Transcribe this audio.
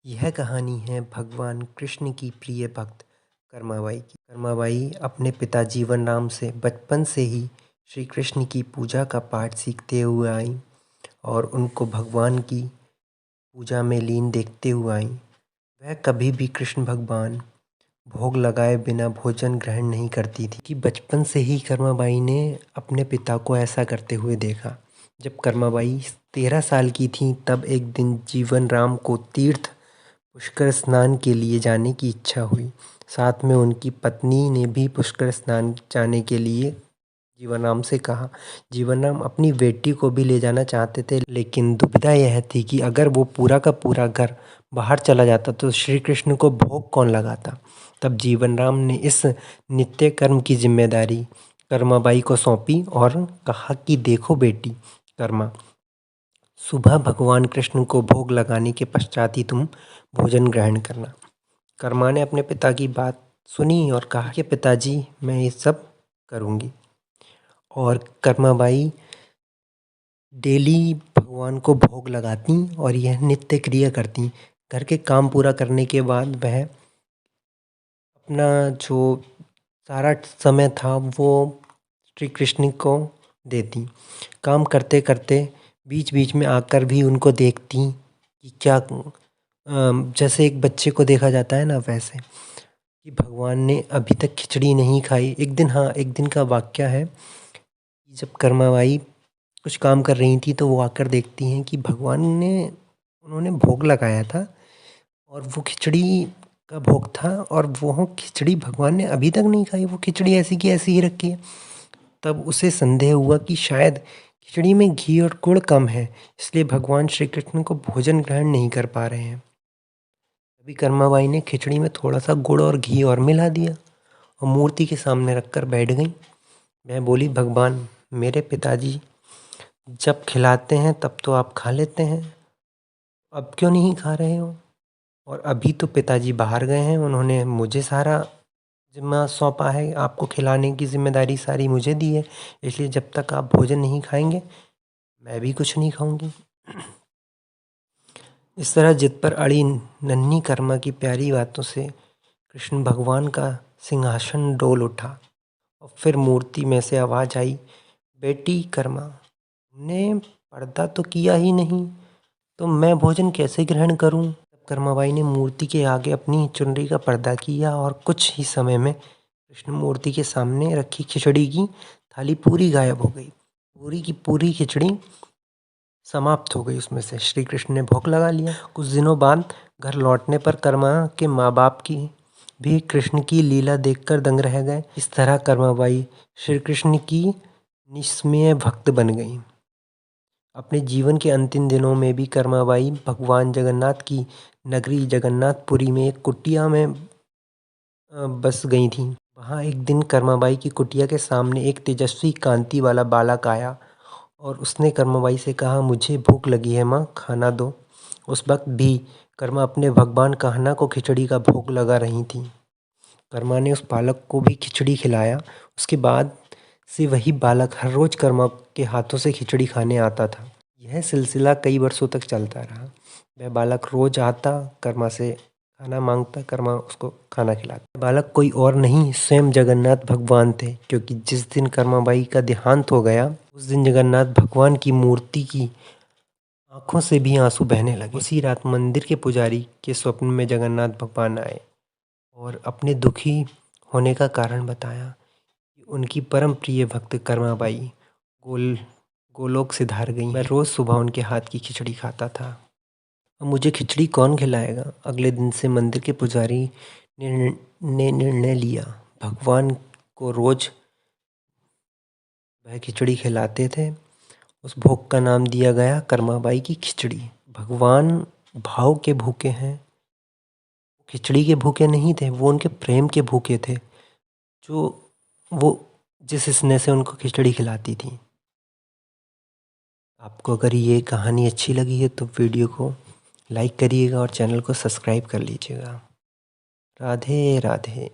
यह कहानी है भगवान कृष्ण की प्रिय भक्त कर्माबाई की। कर्माबाई अपने पिता जीवन राम से बचपन से ही श्री कृष्ण की पूजा का पाठ सीखते हुए आई और उनको भगवान की पूजा में लीन देखते हुए आई। वह कभी भी कृष्ण भगवान भोग लगाए बिना भोजन ग्रहण नहीं करती थी कि बचपन से ही कर्माबाई ने अपने पिता को ऐसा करते हुए देखा। जब कर्माबाई 13 साल की थी तब एक दिन जीवन राम को तीर्थ पुष्कर स्नान के लिए जाने की इच्छा हुई। साथ में उनकी पत्नी ने भी पुष्कर स्नान जाने के लिए जीवनराम से कहा। जीवनराम अपनी बेटी को भी ले जाना चाहते थे, लेकिन दुविधा यह थी कि अगर वो पूरा का पूरा घर बाहर चला जाता तो श्री कृष्ण को भोग कौन लगाता। तब जीवनराम ने इस नित्य कर्म की जिम्मेदारी कर्माबाई को सौंपी और कहा कि देखो बेटी कर्मा, सुबह भगवान कृष्ण को भोग लगाने के पश्चात ही तुम भोजन ग्रहण करना। कर्मा ने अपने पिता की बात सुनी और कहा कि पिताजी मैं ये सब करूँगी। और कर्माबाई डेली भगवान को भोग लगाती और यह नित्य क्रिया करती। घर के काम पूरा करने के बाद वह अपना जो सारा समय था वो श्री कृष्ण को देती। काम करते करते बीच बीच में आकर भी उनको देखती कि क्या जैसे एक बच्चे को देखा जाता है ना, वैसे कि भगवान ने अभी तक खिचड़ी नहीं खाई। एक दिन का वाक्य है कि जब कर्माबाई कुछ काम कर रही थी तो वो आकर देखती हैं कि उन्होंने भोग लगाया था और वो खिचड़ी का भोग था और वो खिचड़ी भगवान ने अभी तक नहीं खाई, वो खिचड़ी ऐसी की ऐसी ही रखी है। तब उसे संदेह हुआ कि शायद खिचड़ी में घी और गुड़ कम है, इसलिए भगवान श्री कृष्ण को भोजन ग्रहण नहीं कर पा रहे हैं। तभी कर्माबाई ने खिचड़ी में थोड़ा सा गुड़ और घी और मिला दिया और मूर्ति के सामने रखकर बैठ गई। मैं बोली, भगवान मेरे पिताजी जब खिलाते हैं तब तो आप खा लेते हैं, अब क्यों नहीं खा रहे हो। और अभी तो पिताजी बाहर गए हैं, उन्होंने मुझे सारा जिम्मा सौंपा है, आपको खिलाने की जिम्मेदारी सारी मुझे दी है, इसलिए जब तक आप भोजन नहीं खाएंगे मैं भी कुछ नहीं खाऊंगी। इस तरह जिद पर अड़ी नन्ही कर्मा की प्यारी बातों से कृष्ण भगवान का सिंहासन डोल उठा और फिर मूर्ति में से आवाज आई, बेटी कर्मा, तुमने पर्दा तो किया ही नहीं, तो मैं भोजन कैसे ग्रहण करूं। कर्माबाई ने मूर्ति के आगे अपनी चुनरी का पर्दा किया और कुछ ही समय में कृष्ण मूर्ति के सामने रखी खिचड़ी की थाली पूरी गायब हो गई। पूरी की पूरी खिचड़ी समाप्त हो गई उसमें से। श्री कृष्ण ने भोग लगा लिया। कुछ दिनों बाद घर लौटने पर कर्मा के माँ बाप की भी कृष्ण की लीला देखकर दंग रह गए। इस तरह कर्माबाई श्री कृष्ण की निस्मेय भक्त बन गई। अपने जीवन के अंतिम दिनों में भी कर्माबाई भगवान जगन्नाथ की नगरी जगन्नाथपुरी में एक कुटिया में बस गई थी। वहाँ एक दिन कर्माबाई की कुटिया के सामने एक तेजस्वी कांति वाला बालक आया और उसने कर्माबाई से कहा, मुझे भूख लगी है माँ, खाना दो। उस वक्त भी कर्मा अपने भगवान कान्हा को खिचड़ी का भोग लगा रही थी। कर्मा ने उस बालक को भी खिचड़ी खिलाया। उसके बाद से वही बालक हर रोज कर्मा के हाथों से खिचड़ी खाने आता था। यह सिलसिला कई वर्षों तक चलता रहा। वह बालक रोज आता, कर्मा से खाना मांगता, कर्मा उसको खाना खिलाता। बालक कोई और नहीं, स्वयं जगन्नाथ भगवान थे, क्योंकि जिस दिन कर्माबाई का देहांत हो गया उस दिन जगन्नाथ भगवान की मूर्ति की आंखों से भी आंसू बहने लगे। उसी रात मंदिर के पुजारी के स्वप्न में जगन्नाथ भगवान आए और अपने दुखी होने का कारण बताया कि उनकी परम प्रिय भक्त कर्माबाई गोलोक से धार गई। मैं रोज सुबह उनके हाथ की खिचड़ी खाता था। अब मुझे खिचड़ी कौन खिलाएगा। अगले दिन से मंदिर के पुजारी ने निर्णय लिया। भगवान को रोज वह खिचड़ी खिलाते थे। उस भोग का नाम दिया गया कर्माबाई की खिचड़ी। भगवान भाव के भूखे हैं, खिचड़ी के भूखे नहीं थे, वो उनके प्रेम के भूखे थे, जो वो जिस स्नेह से उनको खिचड़ी खिलाती थी। आपको अगर ये कहानी अच्छी लगी है तो वीडियो को लाइक करिएगा और चैनल को सब्सक्राइब कर लीजिएगा। राधे राधे।